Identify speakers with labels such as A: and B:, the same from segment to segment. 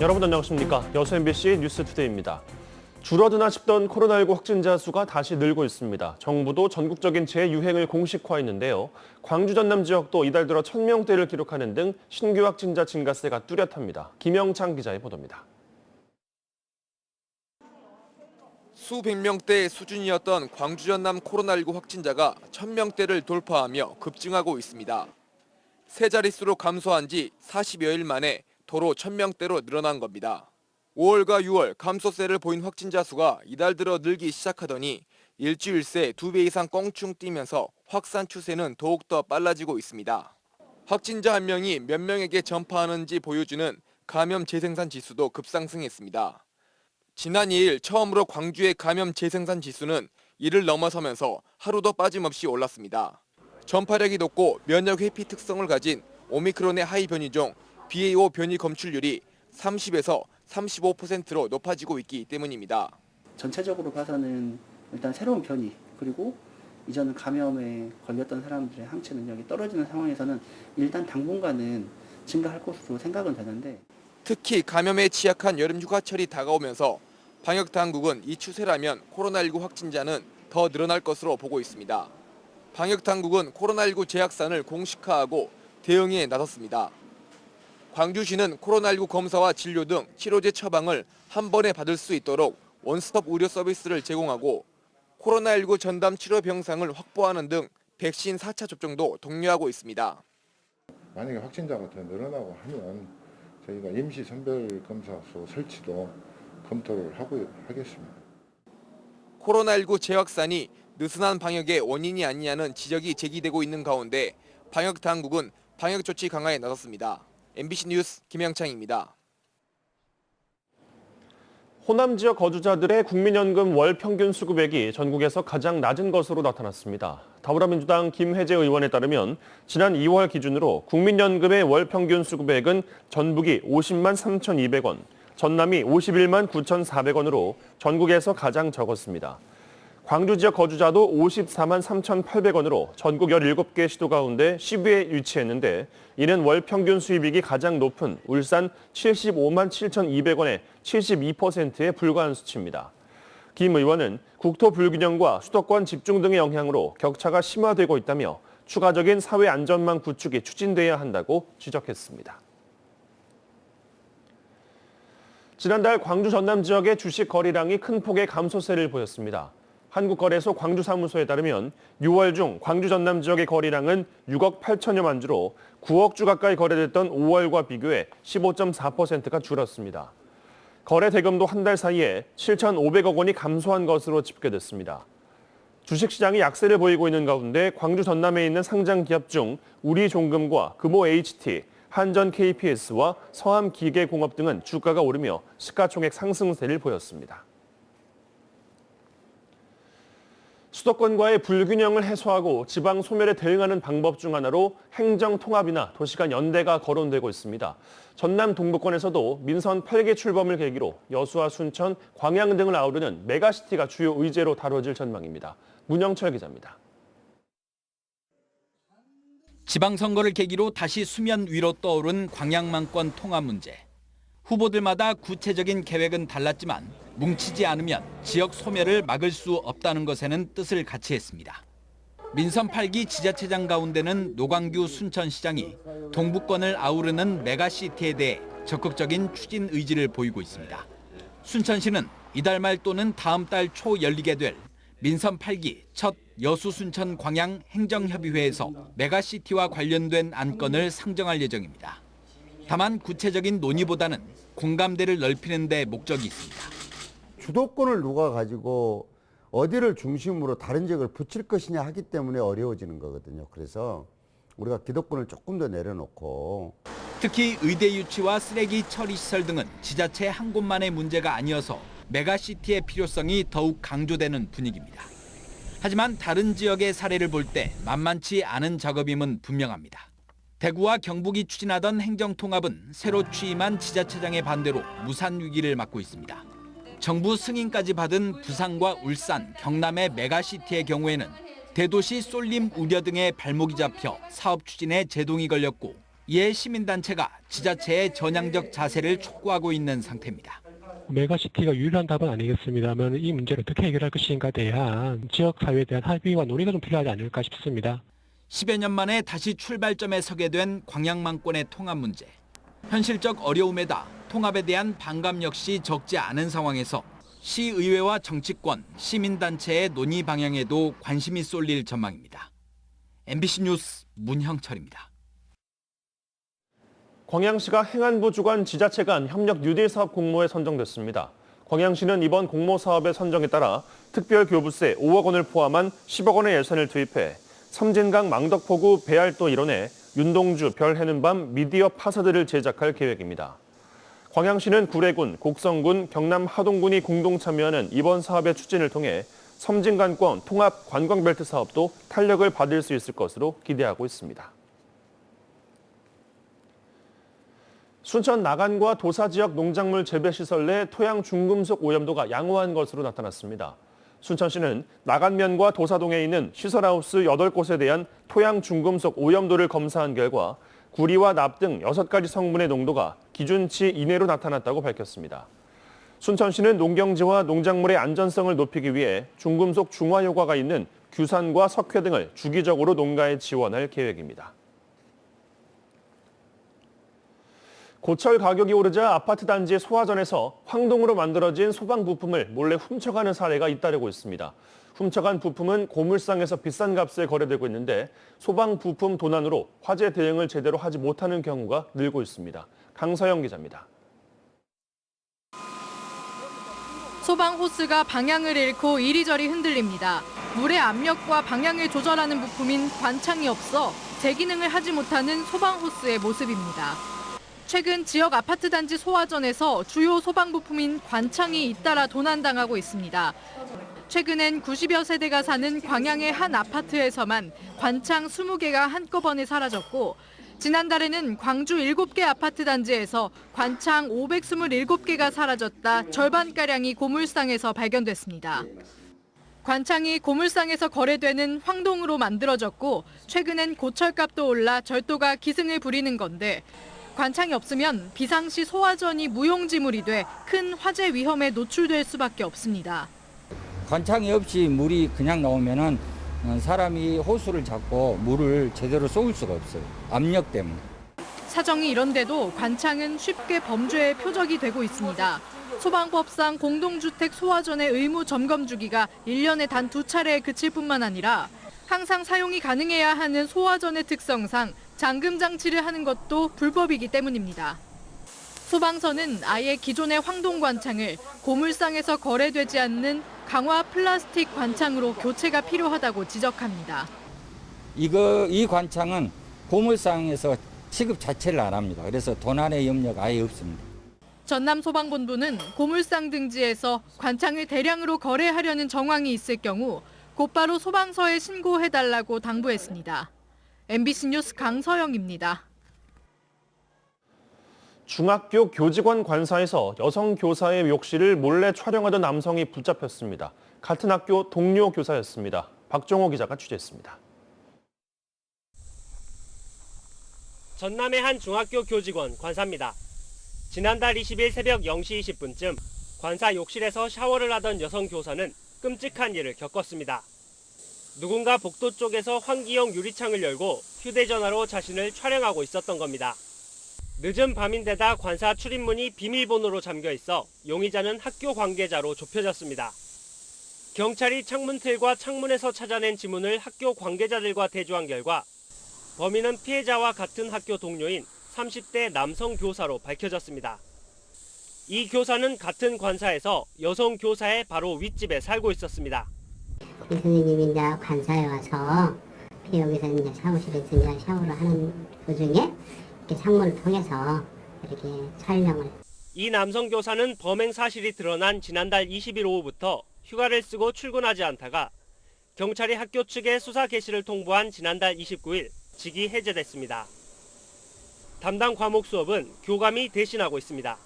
A: 여러분 안녕하십니까? 여수 MBC 뉴스투데이입니다. 줄어드나 싶던 코로나19 확진자 수가 다시 늘고 있습니다. 정부도 전국적인 재유행을 공식화했는데요. 광주 전남 지역도 이달 들어 1,000명대를 기록하는 등 신규 확진자 증가세가 뚜렷합니다. 김영창 기자의 보도입니다.
B: 수백 명대 수준이었던 광주 전남 코로나19 확진자가 1,000명대를 돌파하며 급증하고 있습니다. 세 자릿수로 감소한 지 40여일 만에 도로 1,000명대로 늘어난 겁니다. 5월과 6월 감소세를 보인 확진자 수가 이달 들어 늘기 시작하더니 일주일 새 2배 이상 껑충 뛰면서 확산 추세는 더욱더 빨라지고 있습니다. 확진자 한 명이 몇 명에게 전파하는지 보여주는 감염 재생산 지수도 급상승했습니다. 지난 2일 처음으로 광주의 감염 재생산 지수는 1을 넘어서면서 하루도 빠짐없이 올랐습니다. 전파력이 높고 면역 회피 특성을 가진 오미크론의 하이 변이종 BA.5 변이 검출률이 30에서 35%로 높아지고 있기 때문입니다.
C: 전체적으로 봐서는 일단 새로운 변이 그리고 이전은 감염에 걸렸던 사람들의 항체 능력이 떨어지는 상황에서는 일단 당분간은 증가할 것으로 생각은 되는데
B: 특히 감염에 취약한 여름 휴가철이 다가오면서 방역 당국은 이 추세라면 코로나19 확진자는 더 늘어날 것으로 보고 있습니다. 방역 당국은 코로나19 재확산을 공식화하고 대응에 나섰습니다. 광주시는 코로나19 검사와 진료 등 치료제 처방을 한 번에 받을 수 있도록 원스톱 의료 서비스를 제공하고 코로나19 전담 치료 병상을 확보하는 등 백신 4차 접종도 독려하고 있습니다.
D: 만약에 확진자가 더 늘어나고 하면 저희가 임시 선별검사소 설치도 검토를 하겠습니다.
B: 코로나19 재확산이 느슨한 방역의 원인이 아니냐는 지적이 제기되고 있는 가운데 방역 당국은 방역 조치 강화에 나섰습니다. MBC 뉴스 김영창입니다.
A: 호남 지역 거주자들의 국민연금 월 평균 수급액이 전국에서 가장 낮은 것으로 나타났습니다. 더불어민주당 김혜재 의원에 따르면 지난 2월 기준으로 국민연금의 월 평균 수급액은 전북이 50만 3,200원, 전남이 51만 9,400원으로 전국에서 가장 적었습니다. 광주 지역 거주자도 54만 3,800원으로 전국 17개 시도 가운데 10위에 위치했는데 이는 월 평균 수입액이 가장 높은 울산 75만 7,200원의 72%에 불과한 수치입니다. 김 의원은 국토 불균형과 수도권 집중 등의 영향으로 격차가 심화되고 있다며 추가적인 사회 안전망 구축이 추진돼야 한다고 지적했습니다. 지난달 광주 전남 지역의 주식 거래량이 큰 폭의 감소세를 보였습니다. 한국거래소 광주사무소에 따르면 6월 중 광주 전남 지역의 거래량은 6억 8천여만 주로 9억 주 가까이 거래됐던 5월과 비교해 15.4%가 줄었습니다. 거래 대금도 한 달 사이에 7,500억 원이 감소한 것으로 집계됐습니다. 주식시장이 약세를 보이고 있는 가운데 광주 전남에 있는 상장 기업 중 우리종금과 금호 HT, 한전 KPS와 서암기계공업 등은 주가가 오르며 시가총액 상승세를 보였습니다. 수도권과의 불균형을 해소하고 지방 소멸에 대응하는 방법 중 하나로 행정통합이나 도시간 연대가 거론되고 있습니다. 전남 동부권에서도 민선 8개 출범을 계기로 여수와 순천, 광양 등을 아우르는 메가시티가 주요 의제로 다뤄질 전망입니다. 문영철 기자입니다.
E: 지방선거를 계기로 다시 수면 위로 떠오른 광양만권 통합 문제. 후보들마다 구체적인 계획은 달랐지만 뭉치지 않으면 지역 소멸을 막을 수 없다는 것에는 뜻을 같이 했습니다. 민선 8기 지자체장 가운데는 노광규 순천시장이 동부권을 아우르는 메가시티에 대해 적극적인 추진 의지를 보이고 있습니다. 순천시는 이달 말 또는 다음 달 초 열리게 될 민선 8기 첫 여수 순천 광양 행정협의회에서 메가시티와 관련된 안건을 상정할 예정입니다. 다만 구체적인 논의보다는 공감대를 넓히는 데 목적이 있습니다.
F: 주도권을 누가 가지고 어디를 중심으로 다른 지역을 붙일 것이냐 하기 때문에 어려워지는 거거든요. 그래서 우리가 기득권을 조금 더 내려놓고
E: 특히 의대 유치와 쓰레기 처리 시설 등은 지자체 한 곳만의 문제가 아니어서 메가시티의 필요성이 더욱 강조되는 분위기입니다. 하지만 다른 지역의 사례를 볼 때 만만치 않은 작업임은 분명합니다. 대구와 경북이 추진하던 행정통합은 새로 취임한 지자체장의 반대로 무산 위기를 맞고 있습니다. 정부 승인까지 받은 부산과 울산, 경남의 메가시티의 경우에는 대도시 쏠림 우려 등의 발목이 잡혀 사업 추진에 제동이 걸렸고 이에 시민단체가 지자체의 전향적 자세를 촉구하고 있는 상태입니다.
G: 메가시티가 유일한 답은 아니겠습니다만 이 문제를 어떻게 해결할 것인가에 대한 지역사회에 대한 합의와 논의가 좀 필요하지 않을까 싶습니다.
E: 10여 년 만에 다시 출발점에 서게 된 광양망권의 통합 문제. 현실적 어려움에다 통합에 대한 반감 역시 적지 않은 상황에서 시의회와 정치권, 시민단체의 논의 방향에도 관심이 쏠릴 전망입니다. MBC 뉴스 문형철입니다.
A: 광양시가 행안부 주관 지자체 간 협력 뉴딜 사업 공모에 선정됐습니다. 광양시는 이번 공모 사업의 선정에 따라 특별교부세 5억 원을 포함한 10억 원의 예산을 투입해 섬진강 망덕포구 배알도 일원에 윤동주, 별해는 밤 미디어 파사들을 제작할 계획입니다. 광양시는 구례군, 곡성군, 경남 하동군이 공동 참여하는 이번 사업의 추진을 통해 섬진강권 통합 관광벨트 사업도 탄력을 받을 수 있을 것으로 기대하고 있습니다. 순천 나간과 도사 지역 농작물 재배시설 내 토양 중금속 오염도가 양호한 것으로 나타났습니다. 순천시는 나간면과 도사동에 있는 시설하우스 8곳에 대한 토양 중금속 오염도를 검사한 결과 구리와 납 등 6가지 성분의 농도가 기준치 이내로 나타났다고 밝혔습니다. 순천시는 농경지와 농작물의 안전성을 높이기 위해 중금속 중화 효과가 있는 규산과 석회 등을 주기적으로 농가에 지원할 계획입니다. 고철 가격이 오르자 아파트 단지 소화전에서 황동으로 만들어진 소방 부품을 몰래 훔쳐가는 사례가 잇따르고 있습니다. 훔쳐간 부품은 고물상에서 비싼 값에 거래되고 있는데 소방 부품 도난으로 화재 대응을 제대로 하지 못하는 경우가 늘고 있습니다. 강서영 기자입니다.
H: 소방 호스가 방향을 잃고 이리저리 흔들립니다. 물의 압력과 방향을 조절하는 부품인 관창이 없어 제 기능을 하지 못하는 소방 호스의 모습입니다. 최근 지역 아파트 단지 소화전에서 주요 소방 부품인 관창이 잇따라 도난당하고 있습니다. 최근엔 90여 세대가 사는 광양의 한 아파트에서만 관창 20개가 한꺼번에 사라졌고 지난달에는 광주 7개 아파트 단지에서 관창 527개가 사라졌다 절반가량이 고물상에서 발견됐습니다. 관창이 고물상에서 거래되는 황동으로 만들어졌고 최근엔 고철값도 올라 절도가 기승을 부리는 건데 관창이 없으면 비상시 소화전이 무용지물이 돼 큰 화재 위험에 노출될 수밖에 없습니다.
I: 관창이 없이 물이 그냥 나오면은 사람이 호수를 잡고 물을 제대로 쏘을 수가 없어요. 압력 때문에.
H: 사정이 이런데도 관창은 쉽게 범죄의 표적이 되고 있습니다. 소방법상 공동주택 소화전의 의무 점검 주기가 1년에 단 2차례에 그칠 뿐만 아니라 항상 사용이 가능해야 하는 소화전의 특성상 잠금 장치를 하는 것도 불법이기 때문입니다. 소방서는 아예 기존의 황동 관창을 고물상에서 거래되지 않는 강화 플라스틱 관창으로 교체가 필요하다고 지적합니다.
I: 이 관창은 고물상에서 취급 자체를 안 합니다. 그래서 도난의 염려가 아예 없습니다.
H: 전남소방본부는 고물상 등지에서 관창을 대량으로 거래하려는 정황이 있을 경우 곧바로 소방서에 신고해달라고 당부했습니다. MBC 뉴스 강서영입니다.
A: 중학교 교직원 관사에서 여성 교사의 욕실을 몰래 촬영하던 남성이 붙잡혔습니다. 같은 학교 동료 교사였습니다. 박종호 기자가 취재했습니다.
J: 전남의 한 중학교 교직원 관사입니다. 지난달 20일 새벽 0시 20분쯤 관사 욕실에서 샤워를 하던 여성 교사는 끔찍한 일을 겪었습니다. 누군가 복도 쪽에서 환기용 유리창을 열고 휴대전화로 자신을 촬영하고 있었던 겁니다. 늦은 밤인데다 관사 출입문이 비밀번호로 잠겨 있어 용의자는 학교 관계자로 좁혀졌습니다. 경찰이 창문틀과 창문에서 찾아낸 지문을 학교 관계자들과 대조한 결과 범인은 피해자와 같은 학교 동료인 30대 남성 교사로 밝혀졌습니다. 이 교사는 같은 관사에서 여성 교사의 바로 윗집에 살고 있었습니다.
K: 그 선생님이 이제 관사에 와서 여기서 이제 사무실에서 이제 샤워를 하는 도중에 이렇게 창문을 통해서 이렇게 촬영을.
J: 이 남성 교사는 범행 사실이 드러난 지난달 20일 오후부터 휴가를 쓰고 출근하지 않다가 경찰이 학교 측에 수사 개시를 통보한 지난달 29일 직위 해제됐습니다. 담당 과목 수업은 교감이 대신하고 있습니다.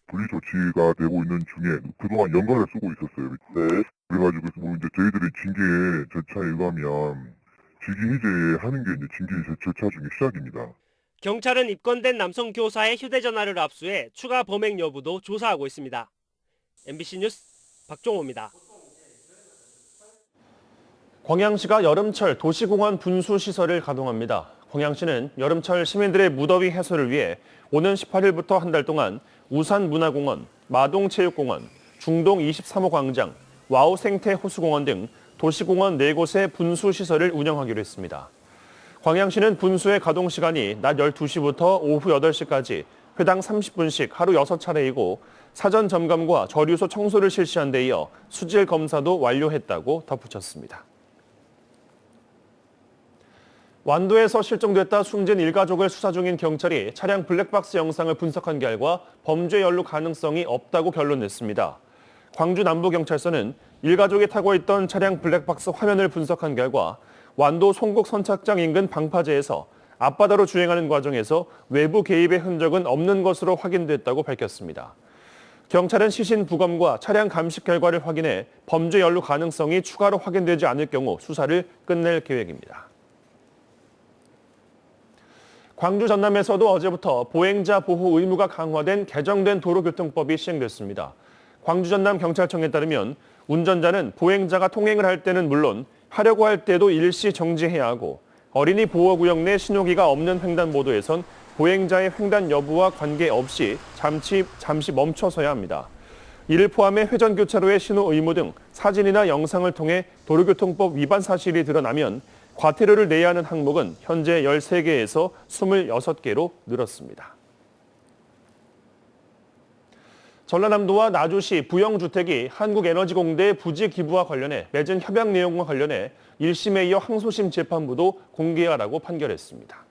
L: 분리 조치가 되고 있는 중에 그동안 연가를 쓰고 있었어요. 네. 그래가지고 뭐 이제 저희들이 징계 절차에 의하면 직위 해제하는 게 이제 징계 절차 중에 시작입니다.
J: 경찰은 입건된 남성 교사의 휴대전화를 압수해 추가 범행 여부도 조사하고 있습니다. MBC 뉴스 박종호입니다.
A: 광양시가 여름철 도시공원 분수시설을 가동합니다. 광양시는 여름철 시민들의 무더위 해소를 위해 오는 18일부터 한 달 동안 우산문화공원, 마동체육공원, 중동 23호 광장, 와우 생태호수공원 등 도시공원 4곳의 분수시설을 운영하기로 했습니다. 광양시는 분수의 가동 시간이 낮 12시부터 오후 8시까지 회당 30분씩 하루 6차례이고 사전 점검과 저류소 청소를 실시한 데 이어 수질 검사도 완료했다고 덧붙였습니다. 완도에서 실종됐다 숨진 일가족을 수사 중인 경찰이 차량 블랙박스 영상을 분석한 결과 범죄 연루 가능성이 없다고 결론냈습니다. 광주 남부경찰서는 일가족이 타고 있던 차량 블랙박스 화면을 분석한 결과 완도 송곡 선착장 인근 방파제에서 앞바다로 주행하는 과정에서 외부 개입의 흔적은 없는 것으로 확인됐다고 밝혔습니다. 경찰은 시신 부검과 차량 감식 결과를 확인해 범죄 연루 가능성이 추가로 확인되지 않을 경우 수사를 끝낼 계획입니다. 광주 전남에서도 어제부터 보행자 보호 의무가 강화된 개정된 도로교통법이 시행됐습니다. 광주 전남 경찰청에 따르면 운전자는 보행자가 통행을 할 때는 물론 하려고 할 때도 일시 정지해야 하고 어린이 보호구역 내 신호기가 없는 횡단보도에선 보행자의 횡단 여부와 관계없이 잠시 멈춰서야 합니다. 이를 포함해 회전교차로의 신호 의무 등 사진이나 영상을 통해 도로교통법 위반 사실이 드러나면 과태료를 내야 하는 항목은 현재 13개에서 26개로 늘었습니다. 전라남도와 나주시 부영주택이 한국에너지공대 부지 기부와 관련해 맺은 협약 내용과 관련해 1심에 이어 항소심 재판부도 공개하라고 판결했습니다.